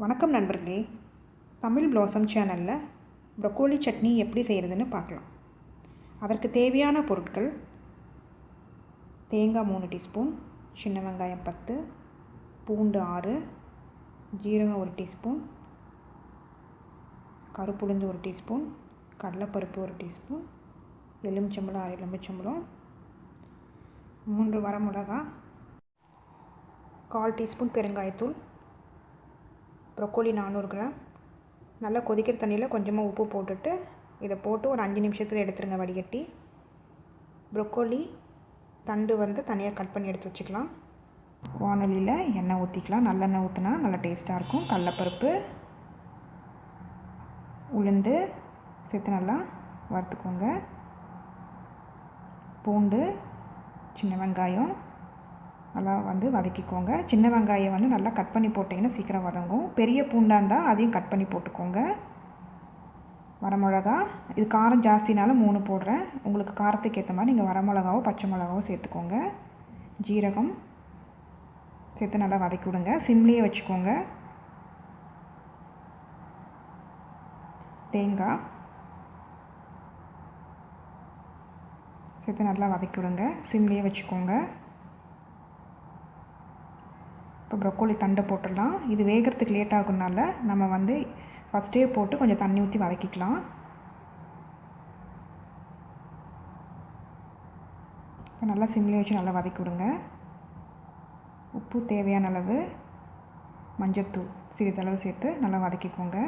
வணக்கம் நண்பர்களே, தமிழ் ப்ளாசம் சேனலில் ப்ரொக்கோலி சட்னி எப்படி செய்கிறதுன்னு பார்க்கலாம். அதற்கு தேவையான பொருட்கள்: தேங்காய் 3 டீஸ்பூன், சின்ன வெங்காயம் 10, பூண்டு 6, ஜீரகம் 1 டீஸ்பூன், கருப்புளுந்து 1 டீஸ்பூன், கடலைப்பருப்பு 1 டீஸ்பூன், எலுமிச்சம்பழம் 1/2 எலுமிச்சம்பழம், 3 வரமிளகாய், 1/4 டீஸ்பூன் பெருங்காயத்தூள், ப்ரொக்கோலி 400 கிராம். நல்லா கொதிக்கிற தண்ணியில் கொஞ்சமாக உப்பு போட்டுட்டு இதை போட்டு ஒரு 5 நிமிஷத்தில் எடுத்துருங்க வடிகட்டி. ப்ரொக்கோலி தண்டு தனியாக கட் பண்ணி எடுத்து வச்சுக்கலாம். வானொலியில் எண்ணெய் ஊற்றிக்கலாம். நல்லெண்ணெய் ஊற்றினா நல்லா டேஸ்ட்டாக இருக்கும். கடலைப்பருப்பு, உளுந்து சேர்த்து நல்லா வறுத்துக்கோங்க. பூண்டு, சின்ன வெங்காயம் நல்லா வதக்கிக்கோங்க. சின்ன வெங்காயம் நல்லா கட் பண்ணி போட்டிங்கன்னா சீக்கிரம் வதங்கும். பெரிய பூண்டாக இருந்தால் அதையும் கட் பண்ணி போட்டுக்கோங்க. வரமிளகா, இது காரம் ஜாஸ்தினால 3 போடுறேன். உங்களுக்கு காரத்துக்கு ஏற்ற மாதிரி நீங்கள் வரமிளகாவோ பச்சை மிளகாவோ சேர்த்துக்கோங்க. ஜீரகம் சேர்த்து நல்லா வதக்கி விடுங்க. சிம்லேயே வச்சுக்கோங்க. தேங்காய் சேர்த்து நல்லா வதக்கி விடுங்க. சிம்லேயே வச்சுக்கோங்க. இப்போ ப்ரொக்கோலி தண்டை போட்டுடலாம். இது வேகிறதுக்கு லேட் ஆகுனால நம்ம ஃபஸ்ட்டே போட்டு கொஞ்சம் தண்ணி ஊற்றி வதக்கிக்கலாம். இப்போ நல்லா சிம்லேயே வச்சு நல்லா வதக்கி விடுங்க. உப்பு தேவையான அளவு, மஞ்சள்தூள் சிறிதளவு சேர்த்து நல்லா வதக்கிக்கோங்க.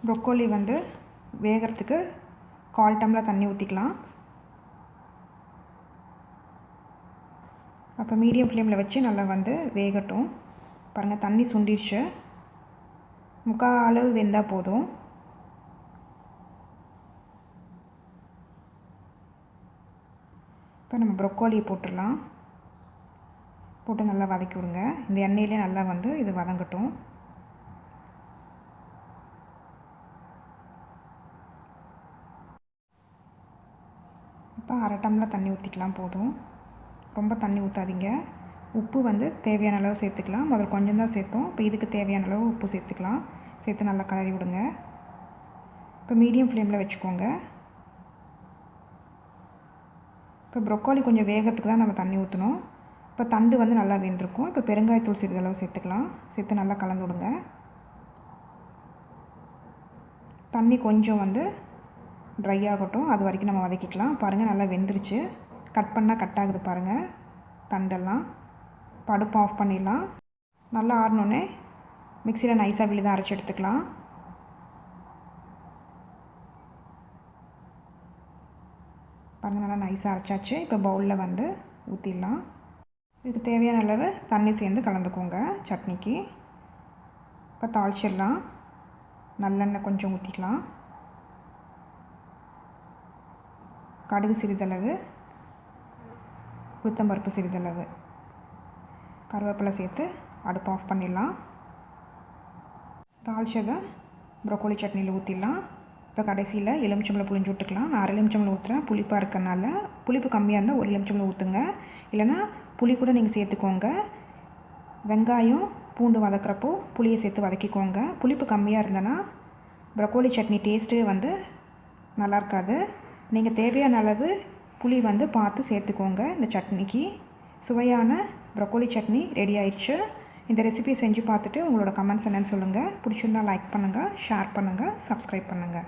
ப்ரொக்கோலி வேகிறதுக்கு 1/4 டம்ளர் தண்ணி ஊற்றிக்கலாம். அப்போ மீடியம் ஃப்ளேமில் வச்சு நல்லா வேகட்டும். பாருங்கள், தண்ணி சுண்டிடுச்சு. 3/4 அளவு வெந்தால் போதும். இப்போ நம்ம ப்ரொக்கோலியை போட்டுடலாம். போட்டு நல்லா வதக்கி விடுங்க. இந்த எண்ணெயிலே நல்லா இது வதங்கட்டும். இப்போ 1/2 டம்ளர் தண்ணி ஊற்றிக்கலாம். போதும், ரொம்ப தண்ணி ஊற்றாதீங்க. உப்பு தேவையான அளவு சேர்த்துக்கலாம். முதல்ல கொஞ்சம் தான் சேர்த்தோம். இப்போ இதுக்கு தேவையான அளவு உப்பு சேர்த்துக்கலாம். சேர்த்து நல்லா கலரி விடுங்க. இப்போ மீடியம் ஃப்ளேமில் வச்சுக்கோங்க. இப்போ ப்ரொக்கோலி கொஞ்சம் வேகத்துக்கு தான் நம்ம தண்ணி ஊற்றணும். இப்போ தண்டு நல்லா வெந்திருக்கும். இப்போ பெருங்காயத்தூள் சிறிதளவு சேர்த்துக்கலாம். சேர்த்து நல்லா கலந்து விடுங்க. தண்ணி கொஞ்சம் ட்ரை ஆகட்டும். அது வரைக்கும் நம்ம வதக்கிக்கலாம். பாருங்கள், நல்லா வெந்துருச்சு. கட் பண்ணால் கட் ஆகுது பாருங்கள் தண்டெல்லாம். அடுப்பு ஆஃப் பண்ணிடலாம். நல்லா ஆறினோடனே மிக்சியில் நைஸாக விழுதான் அரைச்சி எடுத்துக்கலாம். பாருங்கள், நல்லா நைஸாக அரைச்சாச்சு. இப்போ பவுலில் ஊற்றிடலாம். இதுக்கு தேவையான அளவு தண்ணி சேர்ந்து கலந்துக்கோங்க சட்னிக்கு. இப்போ தாளிச்சிடலாம். நல்லெண்ணெய் கொஞ்சம் ஊற்றிக்கலாம். கடுகு சிறிதளவு, உளுத்தம்பருப்பு சிறிதளவு, கருவேப்பிலை சேர்த்து அடுப்பு ஆஃப் பண்ணிடலாம். தாளிச்சதை ப்ரொக்கோலி சட்னியில் ஊற்றிடலாம். இப்போ கடைசியில் எலுமிச்சம்பழம் புளிஞ்சு விட்டுக்கலாம். நான் 1/2 எலுமிச்சம்பழம் ஊற்றுறேன். புளிப்பாக இருக்கறனால புளிப்பு கம்மியாக இருந்தால் 1 எலுமிச்சம்பழம் ஊற்றுங்க. இல்லைனா புளி கூட நீங்கள் சேர்த்துக்கோங்க. வெங்காயம் பூண்டு வதக்கிறப்போ புளியை சேர்த்து வதக்கிக்கோங்க. புளிப்பு கம்மியாக இருந்தனா ப்ரொக்கோலி சட்னி டேஸ்ட்டே நல்லா இருக்காது. நீங்கள் தேவையான அளவு புளி பார்த்து சேர்த்துக்கோங்க. இந்த சட்னிக்கு சுவையான ப்ரொக்கோலி சட்னி ரெடி ஆயிடுச்சு. இந்த ரெசிபியை செஞ்சு பார்த்துட்டு உங்களோட கமெண்ட்ஸ் என்னன்னு சொல்லுங்கள். பிடிச்சிருந்தால் லைக் பண்ணுங்கள், ஷேர் பண்ணுங்கள், சப்ஸ்கிரைப் பண்ணுங்கள்.